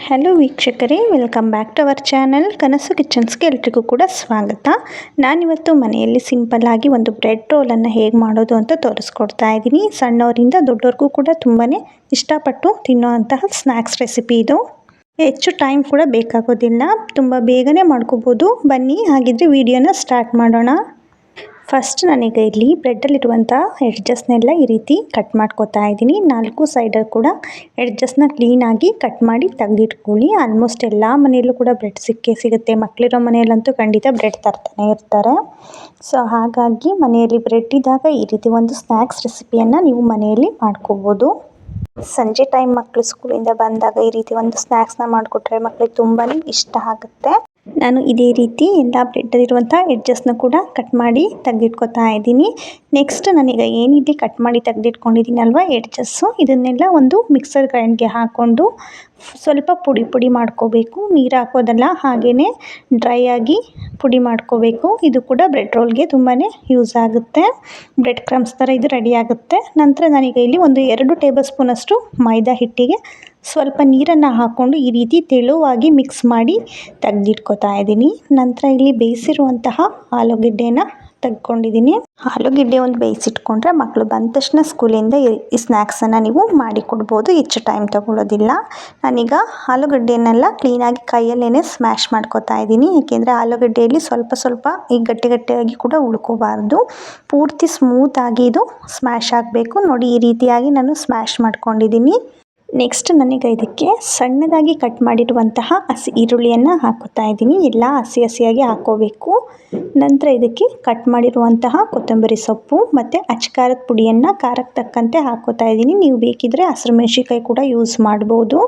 Hello ವೀಕ್ಷಕರೇ, welcome back to our channel Kanasu ಕಿಚನ್ಸ್ಗೆ ಎಲ್ರಿಗೂ ಕೂಡ ಸ್ವಾಗತ. ನಾನಿವತ್ತು ಮನೆಯಲ್ಲಿ ಸಿಂಪಲ್ಲಾಗಿ ಒಂದು ಬ್ರೆಡ್ ರೋಲನ್ನು ಹೇಗೆ ಮಾಡೋದು ಅಂತ ತೋರಿಸ್ಕೊಡ್ತಾ ಇದ್ದೀನಿ. ಸಣ್ಣವರಿಂದ ದೊಡ್ಡವ್ರಿಗೂ ಕೂಡ ತುಂಬಾ ಇಷ್ಟಪಟ್ಟು ತಿನ್ನೋವಂತಹ ಸ್ನ್ಯಾಕ್ಸ್ ರೆಸಿಪಿ ಇದು. ಹೆಚ್ಚು ಟೈಮ್ ಕೂಡ ಬೇಕಾಗೋದಿಲ್ಲ, ತುಂಬ ಬೇಗನೆ ಮಾಡ್ಕೋಬೋದು. ಬನ್ನಿ ಹಾಗಿದ್ರೆ ವಿಡಿಯೋನ ಸ್ಟಾರ್ಟ್ ಮಾಡೋಣ. ಫಸ್ಟ್ ನಾನೀಗ ಇಲ್ಲಿ ಬ್ರೆಡ್ಡಲ್ಲಿರುವಂಥ ಎಡ್ಜಸ್ನೆಲ್ಲ ಈ ರೀತಿ ಕಟ್ ಮಾಡ್ಕೊತಾ ಇದ್ದೀನಿ. 4 ಸೈಡಲ್ಲಿ ಕೂಡ ಎಡ್ಜಸ್ನ ಕ್ಲೀನಾಗಿ ಕಟ್ ಮಾಡಿ ತೆಗೆದಿಟ್ಕೊಳ್ಳಿ. ಆಲ್ಮೋಸ್ಟ್ ಎಲ್ಲ ಮನೆಯಲ್ಲೂ ಕೂಡ ಬ್ರೆಡ್ ಸಿಗುತ್ತೆ. ಮಕ್ಕಳಿರೋ ಮನೆಯಲ್ಲಂತೂ ಖಂಡಿತ ಬ್ರೆಡ್ ತರ್ತಾನೆ ಇರ್ತಾರೆ. ಸೊ ಹಾಗಾಗಿ ಮನೆಯಲ್ಲಿ ಬ್ರೆಡ್ ಇದ್ದಾಗ ಈ ರೀತಿ ಒಂದು ಸ್ನ್ಯಾಕ್ಸ್ ರೆಸಿಪಿಯನ್ನು ನೀವು ಮನೆಯಲ್ಲಿ ಮಾಡ್ಕೋಬೋದು. ಸಂಜೆ ಟೈಮ್ ಮಕ್ಕಳು ಸ್ಕೂಲಿಂದ ಬಂದಾಗ ಈ ರೀತಿ ಒಂದು ಸ್ನ್ಯಾಕ್ಸ್ನ ಮಾಡಿಕೊಟ್ರೆ ಮಕ್ಕಳಿಗೆ ತುಂಬಾ ಇಷ್ಟ ಆಗುತ್ತೆ. ನಾನು ಇದೇ ರೀತಿ ಎಲ್ಲ ಬ್ರೆಡ್ಡಲ್ಲಿರುವಂಥ ಎಡ್ಜಸ್ನ ಕೂಡ ಕಟ್ ಮಾಡಿ ತೆಗೆದಿಟ್ಕೊತಾ ಇದ್ದೀನಿ. ನೆಕ್ಸ್ಟ್ ನಾನೀಗ ಏನಿದೆ ಕಟ್ ಮಾಡಿ ತೆಗೆದಿಟ್ಕೊಂಡಿದ್ದೀನಲ್ವ ಎಡ್ಜಸ್ಸು, ಇದನ್ನೆಲ್ಲ ಒಂದು ಮಿಕ್ಸರ್ ಗ್ರೈಂಡ್ಗೆ ಹಾಕ್ಕೊಂಡು ಸ್ವಲ್ಪ ಪುಡಿ ಮಾಡ್ಕೋಬೇಕು. ನೀರು ಹಾಕೋದಲ್ಲ, ಹಾಗೆಯೇ ಡ್ರೈ ಆಗಿ ಪುಡಿ ಮಾಡ್ಕೋಬೇಕು. ಇದು ಕೂಡ ಬ್ರೆಡ್ ರೋಲ್ಗೆ ತುಂಬಾ ಯೂಸ್ ಆಗುತ್ತೆ. ಬ್ರೆಡ್ ಕ್ರಮ್ಸ್ ಥರ ಇದು ರೆಡಿ ಆಗುತ್ತೆ. ನಂತರ ನಾನೀಗ ಇಲ್ಲಿ ಒಂದು 2 ಟೇಬಲ್ ಸ್ಪೂನಷ್ಟು ಮೈದಾ ಹಿಟ್ಟಿಗೆ ಸ್ವಲ್ಪ ನೀರನ್ನು ಹಾಕ್ಕೊಂಡು ಈ ರೀತಿ ತೆಳುವಾಗಿ ಮಿಕ್ಸ್ ಮಾಡಿ ತೆಗೆದಿಟ್ಕೊತಾ ಇದ್ದೀನಿ. ನಂತರ ಇಲ್ಲಿ ಬೇಯಿಸಿರುವಂತಹ ಆಲೂಗೆಡ್ಡೆನ ತೆಗೆದುಕೊಂಡಿದ್ದೀನಿ. ಆಲೂಗೆಡ್ಡೆ ಒಂದು ಬೇಯಿಸಿಟ್ಕೊಂಡ್ರೆ ಮಕ್ಕಳು ಬಂದ ತಕ್ಷಣ ಸ್ಕೂಲಿಂದ ಈ ಸ್ನ್ಯಾಕ್ಸನ್ನು ನೀವು ಮಾಡಿಕೊಡ್ಬೋದು, ಹೆಚ್ಚು ಟೈಮ್ ತಗೊಳ್ಳೋದಿಲ್ಲ. ನಾನೀಗ ಆಲೂಗಡ್ಡೆನೆಲ್ಲ ಕ್ಲೀನಾಗಿ ಕೈಯಲ್ಲೇ ಸ್ಮ್ಯಾಶ್ ಮಾಡ್ಕೊತಾ ಇದ್ದೀನಿ. ಏಕೆಂದರೆ ಆಲೂಗಡ್ಡೆಯಲ್ಲಿ ಸ್ವಲ್ಪ ಈ ಗಟ್ಟಿಯಾಗಿ ಕೂಡ ಉಳ್ಕೋಬಾರ್ದು. ಪೂರ್ತಿ ಸ್ಮೂತಾಗಿ ಇದು ಸ್ಮ್ಯಾಶ್ ಆಗಬೇಕು. ನೋಡಿ, ಈ ರೀತಿಯಾಗಿ ನಾನು ಸ್ಮ್ಯಾಶ್ ಮಾಡ್ಕೊಂಡಿದ್ದೀನಿ. ನೆಕ್ಸ್ಟ್ ನಾನೀಗ ಇದಕ್ಕೆ ಸಣ್ಣದಾಗಿ ಕಟ್ ಮಾಡಿರುವಂತಹ ಹಸಿ ಈರುಳ್ಳಿಯನ್ನು ಹಾಕೋತಾ ಇದ್ದೀನಿ. ಎಲ್ಲ ಹಸಿಯಾಗಿ ಹಾಕ್ಕೋಬೇಕು. ನಂತರ ಇದಕ್ಕೆ ಕಟ್ ಮಾಡಿರುವಂತಹ ಕೊತ್ತಂಬರಿ ಸೊಪ್ಪು ಮತ್ತು ಅಚ್ಕಾರದ ಪುಡಿಯನ್ನು ಖಾರಕ್ಕೆ ತಕ್ಕಂತೆ ಹಾಕೋತಾ ಇದ್ದೀನಿ. ನೀವು ಬೇಕಿದ್ದರೆ ಹಸಿರು ಮೆಣಸಿನ್ಕಾಯಿ ಕೂಡ ಯೂಸ್ ಮಾಡ್ಬೋದು.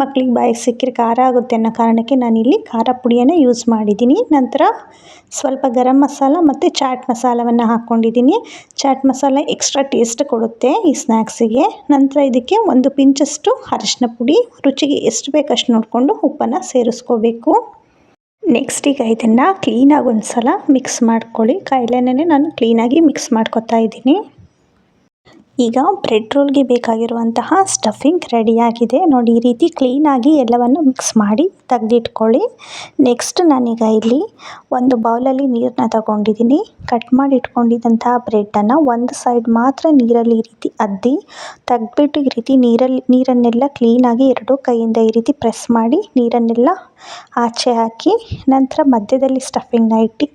ಮಕ್ಕಳಿಗೆ ಬಾಯಿಗೆ ಸಿಕ್ಕಿದ್ರೆ ಖಾರ ಆಗುತ್ತೆ ಅನ್ನೋ ಕಾರಣಕ್ಕೆ ನಾನಿಲ್ಲಿ ಖಾರ ಪುಡಿಯನ್ನು ಯೂಸ್ ಮಾಡಿದ್ದೀನಿ. ನಂತರ ಸ್ವಲ್ಪ ಗರಂ ಮಸಾಲ ಮತ್ತು ಚಾಟ್ ಮಸಾಲವನ್ನು ಹಾಕ್ಕೊಂಡಿದ್ದೀನಿ. ಚಾಟ್ ಮಸಾಲ ಎಕ್ಸ್ಟ್ರಾ ಟೇಸ್ಟ್ ಕೊಡುತ್ತೆ ಈ ಸ್ನ್ಯಾಕ್ಸಿಗೆ. ನಂತರ ಇದಕ್ಕೆ ಒಂದು ಪಿಂಚಷ್ಟು ಅರಿಶಿನ ಪುಡಿ, ರುಚಿಗೆ ಎಷ್ಟು ಬೇಕಷ್ಟು ನೋಡಿಕೊಂಡು ಉಪ್ಪನ್ನು ಸೇರಿಸ್ಕೋಬೇಕು. ನೆಕ್ಸ್ಟ್ ಈಗ ಇದನ್ನು ಕ್ಲೀನಾಗಿ ಒಂದು ಸಲ ಮಿಕ್ಸ್ ಮಾಡ್ಕೊಳ್ಳಿ. ಕೈಲೇನೇ ನಾನು ಕ್ಲೀನಾಗಿ ಮಿಕ್ಸ್ ಮಾಡ್ಕೊತಾ ಇದ್ದೀನಿ. ಈಗ ಬ್ರೆಡ್ ರೋಲ್ಗೆ ಬೇಕಾಗಿರುವಂತಹ ಸ್ಟಫಿಂಗ್ ರೆಡಿಯಾಗಿದೆ. ನೋಡಿ, ಈ ರೀತಿ ಕ್ಲೀನಾಗಿ ಎಲ್ಲವನ್ನು ಮಿಕ್ಸ್ ಮಾಡಿ ತೆಗೆದಿಟ್ಕೊಳ್ಳಿ. ನೆಕ್ಸ್ಟ್ ನಾನೀಗ ಇಲ್ಲಿ ಒಂದು ಬೌಲಲ್ಲಿ ನೀರನ್ನ ತಗೊಂಡಿದ್ದೀನಿ. ಕಟ್ ಮಾಡಿ ಇಟ್ಕೊಂಡಿದ್ದಂತಹ ಬ್ರೆಡ್ಡನ್ನು ಒಂದು ಸೈಡ್ ಮಾತ್ರ ನೀರಲ್ಲಿ ಈ ರೀತಿ ಅದ್ದಿ ತೆಗೆದ್ಬಿಟ್ಟು ಈ ರೀತಿ ನೀರನ್ನೆಲ್ಲ ಕ್ಲೀನಾಗಿ 2 ಕೈಯಿಂದ ಈ ರೀತಿ ಪ್ರೆಸ್ ಮಾಡಿ ನೀರನ್ನೆಲ್ಲ ಆಚೆ ಹಾಕಿ, ನಂತರ ಮಧ್ಯದಲ್ಲಿ ಸ್ಟಫಿಂಗ್ನ ಇಟ್ಟು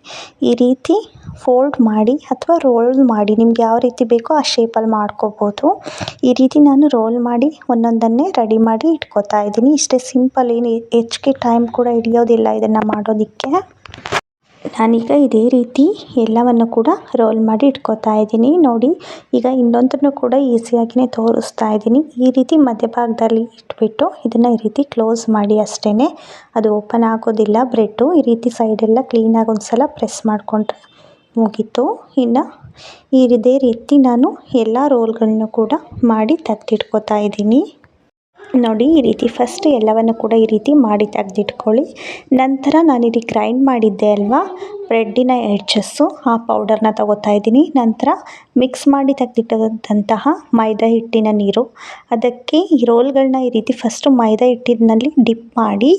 ಈ ರೀತಿ ಫೋಲ್ಡ್ ಮಾಡಿ ಅಥವಾ ರೋಲ್ ಮಾಡಿ, ನಿಮ್ಗೆ ಯಾವ ರೀತಿ ಬೇಕೋ ಆ ಶೇಪಲ್ಲಿ ಮಾಡ್ಕೋಬೋದು. ಈ ರೀತಿ ನಾನು ರೋಲ್ ಮಾಡಿ ಒಂದೊಂದನ್ನೇ ರೆಡಿ ಮಾಡಿ ಇಟ್ಕೋತಾ ಇದ್ದೀನಿ. ಇಷ್ಟೇ ಸಿಂಪಲ್, ಏನು ಹೆಚ್ಚಿಗೆ ಟೈಮ್ ಕೂಡ ಹಿಡಿಯೋದಿಲ್ಲ ಇದನ್ನು ಮಾಡೋದಕ್ಕೆ. ನಾನೀಗ ಇದೇ ರೀತಿ ಎಲ್ಲವನ್ನು ಕೂಡ ರೋಲ್ ಮಾಡಿ ಇಟ್ಕೋತಾ ಇದ್ದೀನಿ. ನೋಡಿ, ಈಗ ಇನ್ನೊಂದನ್ನು ಕೂಡ ಈಸಿಯಾಗಿಯೇ ತೋರಿಸ್ತಾ ಇದ್ದೀನಿ. ಈ ರೀತಿ ಮಧ್ಯಭಾಗದಲ್ಲಿ ಇಟ್ಬಿಟ್ಟು ಇದನ್ನು ಈ ರೀತಿ ಕ್ಲೋಸ್ ಮಾಡಿ ಅಷ್ಟೇ, ಅದು ಓಪನ್ ಆಗೋದಿಲ್ಲ ಬ್ರೆಡ್ಡು. ಈ ರೀತಿ ಸೈಡೆಲ್ಲ ಕ್ಲೀನಾಗಿ ಒಂದು ಸಲ ಪ್ರೆಸ್ ಮಾಡಿಕೊಂಡ್ರೆ ಮುಗೀತು. ಇನ್ನು ಇದೇ ರೀತಿ ನಾನು ಎಲ್ಲ ರೋಲ್ಗಳನ್ನು ಕೂಡ ಮಾಡಿ ತೆಗೆದಿಟ್ಕೋತಾ ಇದ್ದೀನಿ. ನೋಡಿ, ಈ ರೀತಿ ಫಸ್ಟ್ ಎಲ್ಲವನ್ನು ಕೂಡ ಈ ರೀತಿ ಮಾಡಿ ತೆಗೆದಿಟ್ಕೊಳ್ಳಿ. ನಂತರ ನಾನಿಲ್ಲಿ ಗ್ರೈಂಡ್ ಮಾಡಿದ್ದೆ ಅಲ್ವಾ ಬ್ರೆಡ್ಡಿನ ಎಡ್ಜಸ್ಸು, ಆ ಪೌಡರ್ನ ತಗೋತಾ ಇದ್ದೀನಿ. ನಂತರ ಮಿಕ್ಸ್ ಮಾಡಿ ತೆಗೆದಿಟ್ಟಂತಹ ಮೈದಾ ಹಿಟ್ಟಿನ ನೀರು, ಅದಕ್ಕೆ ಈ ರೋಲ್ಗಳನ್ನ ಈ ರೀತಿ ಫಸ್ಟು ಮೈದಾ ಹಿಟ್ಟಿನಲ್ಲಿ ಡಿಪ್ ಮಾಡಿ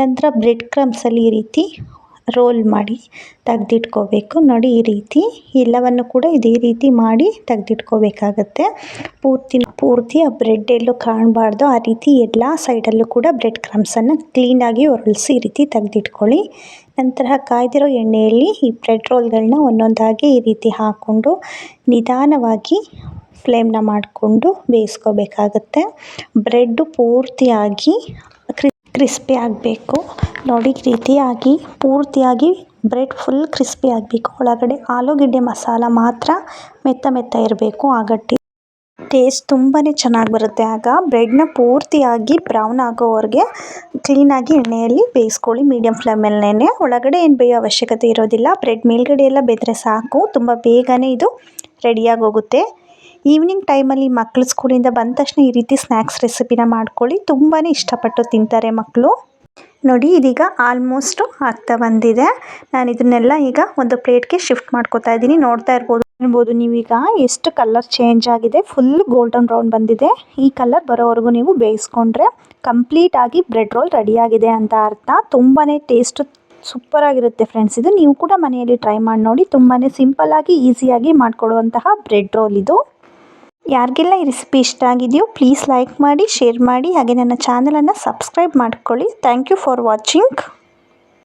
ನಂತರ ಬ್ರೆಡ್ ಕ್ರಮ್ಸಲ್ಲಿ ಈ ರೀತಿ ರೋಲ್ ಮಾಡಿ ತೆಗೆದಿಟ್ಕೋಬೇಕು. ನೋಡಿ, ಈ ರೀತಿ ಎಲ್ಲವನ್ನು ಕೂಡ ಇದೇ ರೀತಿ ಮಾಡಿ ತೆಗೆದಿಟ್ಕೋಬೇಕಾಗತ್ತೆ. ಪೂರ್ತಿ ಆ ಬ್ರೆಡ್ ಎಲ್ಲೂ ಕಾಣಬಾರ್ದು, ಆ ರೀತಿ ಎಲ್ಲ ಸೈಡಲ್ಲೂ ಕೂಡ ಬ್ರೆಡ್ ಕ್ರಮ್ಸನ್ನು ಕ್ಲೀನಾಗಿ ಒರಳಿಸಿ ಈ ರೀತಿ ತೆಗೆದಿಟ್ಕೊಳ್ಳಿ. ನಂತರ ಕಾಯ್ದಿರೋ ಎಣ್ಣೆಯಲ್ಲಿ ಈ ಬ್ರೆಡ್ ರೋಲ್ಗಳನ್ನ ಒಂದೊಂದಾಗಿ ಈ ರೀತಿ ಹಾಕ್ಕೊಂಡು ನಿಧಾನವಾಗಿ ಫ್ಲೇಮ್ನ ಮಾಡಿಕೊಂಡು ಬೇಯಿಸ್ಕೋಬೇಕಾಗತ್ತೆ. ಬ್ರೆಡ್ಡು ಪೂರ್ತಿಯಾಗಿ ಕ್ರಿಸ್ಪಿ ಆಗಬೇಕು. ನೋಡಿ, ಈ ರೀತಿಯಾಗಿ ಪೂರ್ತಿಯಾಗಿ ಬ್ರೆಡ್ ಫುಲ್ ಕ್ರಿಸ್ಪಿ ಆಗಬೇಕು. ಒಳಗಡೆ ಆಲೂಗೆಡ್ಡೆ ಮಸಾಲ ಮಾತ್ರ ಮೆತ್ತ ಇರಬೇಕು. ಆ ಗಟ್ಟಿ ಟೇಸ್ಟ್ ತುಂಬಾ ಚೆನ್ನಾಗಿ ಬರುತ್ತೆ. ಆಗ ಬ್ರೆಡ್ನ ಪೂರ್ತಿಯಾಗಿ ಬ್ರೌನ್ ಆಗೋವರೆಗೆ ಕ್ಲೀನಾಗಿ ಎಣ್ಣೆಯಲ್ಲಿ ಬೇಯಿಸ್ಕೊಳ್ಳಿ ಮೀಡಿಯಮ್ ಫ್ಲೇಮಲ್ಲೇ. ಒಳಗಡೆ ಏನು ಬೇಯೋ ಅವಶ್ಯಕತೆ ಇರೋದಿಲ್ಲ. ಬ್ರೆಡ್ ಮೇಲ್ಗಡೆ ಎಲ್ಲ ಬೆಂದರೆ ಸಾಕು, ತುಂಬ ಬೇಗನೆ ಇದು ರೆಡಿಯಾಗಿ ಹೋಗುತ್ತೆ. ಈವ್ನಿಂಗ್ ಟೈಮಲ್ಲಿ ಮಕ್ಕಳು ಸ್ಕೂಲಿಂದ ಬಂದ ತಕ್ಷಣ ಈ ರೀತಿ ಸ್ನ್ಯಾಕ್ಸ್ ರೆಸಿಪಿನ ಮಾಡ್ಕೊಳ್ಳಿ, ತುಂಬಾ ಇಷ್ಟಪಟ್ಟು ತಿಂತಾರೆ ಮಕ್ಕಳು. ನೋಡಿ ಇದೀಗ ಆಲ್ಮೋಸ್ಟ್ ಆಗ್ತಾ ಬಂದಿದೆ. ನಾನು ಇದನ್ನೆಲ್ಲ ಈಗ ಒಂದು ಪ್ಲೇಟ್ಗೆ ಶಿಫ್ಟ್ ಮಾಡ್ಕೊತಾ ಇದ್ದೀನಿ. ನೋಡ್ತಾ ಇರ್ಬೋದು ನೀವೀಗ ಎಷ್ಟು ಕಲರ್ ಚೇಂಜ್ ಆಗಿದೆ. ಫುಲ್ ಗೋಲ್ಡನ್ ಬ್ರೌನ್ ಬಂದಿದೆ. ಈ ಕಲರ್ ಬರೋವರೆಗೂ ನೀವು ಬೇಯಿಸ್ಕೊಂಡ್ರೆ ಕಂಪ್ಲೀಟ್ ಆಗಿ ಬ್ರೆಡ್ ರೋಲ್ ರೆಡಿ ಆಗಿದೆ ಅಂತ ಅರ್ಥ. ತುಂಬಾ ಟೇಸ್ಟ್ ಸೂಪರ್ ಆಗಿರುತ್ತೆ ಫ್ರೆಂಡ್ಸ್. ಇದು ನೀವು ಕೂಡ ಮನೆಯಲ್ಲಿ ಟ್ರೈ ಮಾಡಿ ನೋಡಿ. ತುಂಬಾ ಸಿಂಪಲ್ ಆಗಿ ಈಸಿಯಾಗಿ ಮಾಡಿಕೊಡುವಂತಹ ಬ್ರೆಡ್ ರೋಲ್ ಇದು. ಯಾರಿಗೆಲ್ಲ ಈ ರೆಸಿಪಿ ಇಷ್ಟ ಆಗಿದೆಯೋ ಪ್ಲೀಸ್ ಲೈಕ್ ಮಾಡಿ, ಶೇರ್ ಮಾಡಿ, ಹಾಗೆ ನನ್ನ ಚಾನಲನ್ನು ಸಬ್ಸ್ಕ್ರೈಬ್ ಮಾಡ್ಕೊಳ್ಳಿ. Thank you for watching.